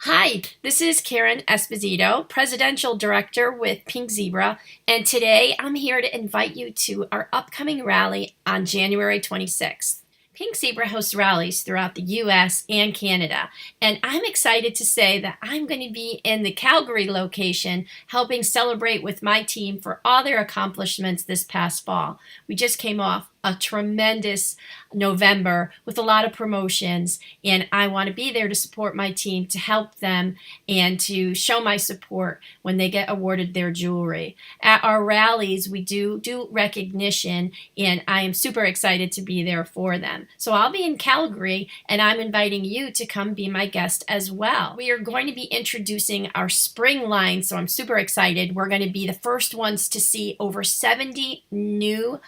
Hi, this is Karen Esposito, Presidential Director with Pink Zebra, and today I'm here to invite you to our upcoming rally on January 26th. Pink Zebra hosts rallies throughout the US and Canada, and I'm excited to say that I'm going to be in the Calgary location helping celebrate with my team for all their accomplishments this past fall. We just came off a tremendous November with a lot of promotions, and I want to be there to support my team, to help them, and to show my support when they get awarded their jewelry. At our rallies, we do recognition, and I am super excited to be there for them. So I'll be in Calgary, and I'm inviting you to come be my guest as well. We are going to be introducing our spring line, so I'm super excited. We're going to be the first ones to see over 70 new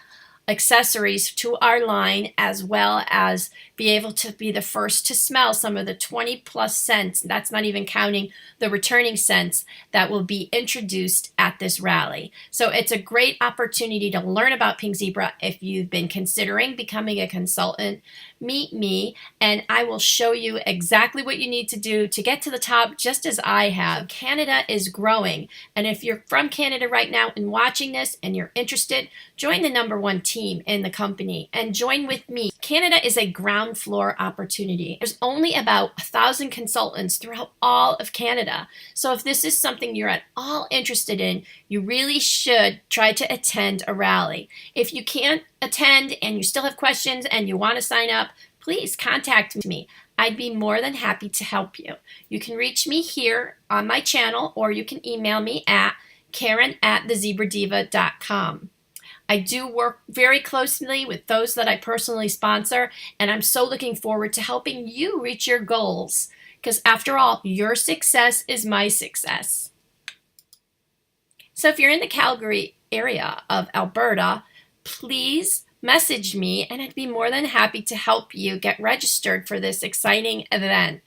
accessories to our line, as well as be able to be the first to smell some of the 20 plus scents. That's not even counting the returning scents that will be introduced at this rally. So it's a great opportunity to learn about Pink Zebra. If you've been considering becoming a consultant, meet me and I will show you exactly what you need to do to get to the top, just as I have. So Canada is growing, and if you're from Canada right now and watching this and you're interested, join the #1 team in the company and join with me. Canada is a ground floor opportunity. There's only about 1,000 consultants throughout all of Canada. So if this is something you're at all interested in, you really should try to attend a rally. If you can't attend and you still have questions and you want to sign up, please contact me. I'd be more than happy to help you. You can reach me here on my channel, or you can email me at karen@thezebradeva.com. I do work very closely with those that I personally sponsor, and I'm so looking forward to helping you reach your goals, because after all, your success is my success. So if you're in the Calgary area of Alberta, please message me and I'd be more than happy to help you get registered for this exciting event.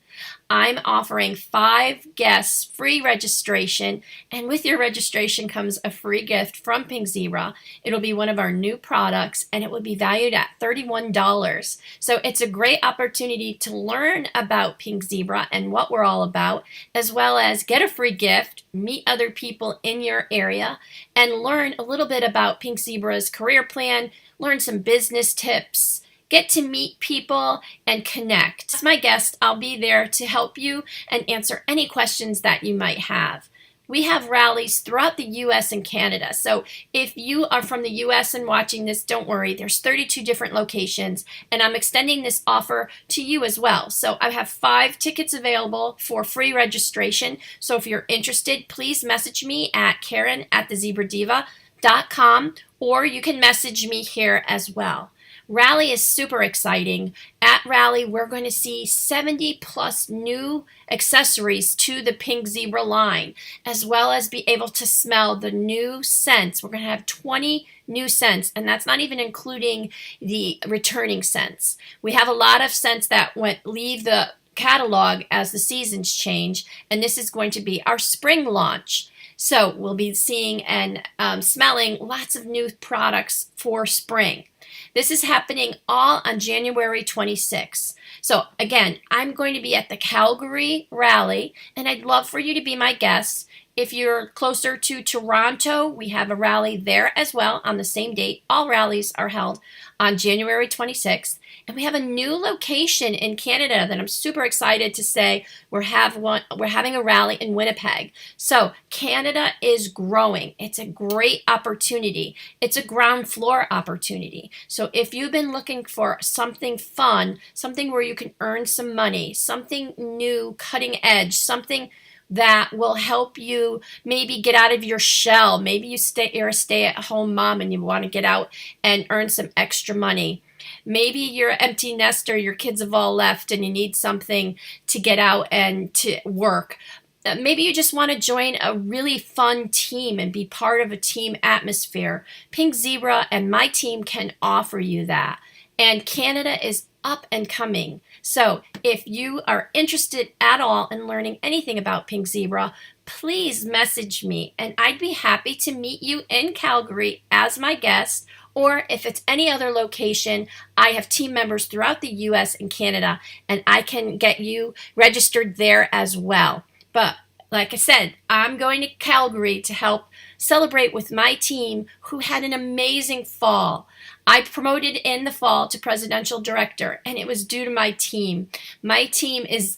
I'm offering 5 guests free registration, and with your registration comes a free gift from Pink Zebra. It'll be one of our new products, and it will be valued at $31. So it's a great opportunity to learn about Pink Zebra and what we're all about, as well as get a free gift, meet other people in your area, and learn a little bit about Pink Zebra's career plan, learn some business tips, get to meet people and connect. As my guest, I'll be there to help you and answer any questions that you might have. We have rallies throughout the US and Canada. So if you are from the US and watching this, don't worry. There's 32 different locations, and I'm extending this offer to you as well. So I have 5 tickets available for free registration. So if you're interested, please message me at karen@thezebradeva.com, or you can message me here as well. Rally is super exciting. At Rally, we're going to see 70 plus new accessories to the Pink Zebra line, as well as be able to smell the new scents. We're going to have 20 new scents, and that's not even including the returning scents. We have a lot of scents that leave the catalog as the seasons change, and this is going to be our spring launch. So we'll be seeing and smelling lots of new products for spring. This is happening all on January 26th. So again, I'm going to be at the Calgary rally, and I'd love for you to be my guest. If you're closer to Toronto, we have a rally there as well on the same date. All rallies are held on January 26th. And we have a new location in Canada that I'm super excited to say we're having a rally in Winnipeg. So Canada is growing. It's a great opportunity. It's a ground floor opportunity. So if you've been looking for something fun, something where you can earn some money, something new, cutting edge, something that will help you maybe get out of your shell. Maybe you're a stay-at-home mom and you want to get out and earn some extra money. Maybe you're an empty nester, your kids have all left, and you need something to get out and to work. Maybe you just want to join a really fun team and be part of a team atmosphere. Pink Zebra and my team can offer you that. And Canada is up and coming. So if you are interested at all in learning anything about Pink Zebra, please message me and I'd be happy to meet you in Calgary as my guest, or if it's any other location, I have team members throughout the US and Canada and I can get you registered there as well. But like I said, I'm going to Calgary to help celebrate with my team who had an amazing fall. I promoted in the fall to presidential director, and it was due to my team. My team is,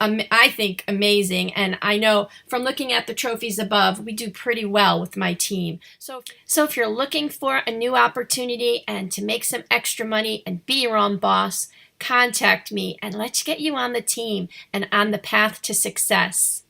I think, amazing, and I know from looking at the trophies above, we do pretty well with my team. So if you're looking for a new opportunity and to make some extra money and be your own boss, contact me and let's get you on the team and on the path to success.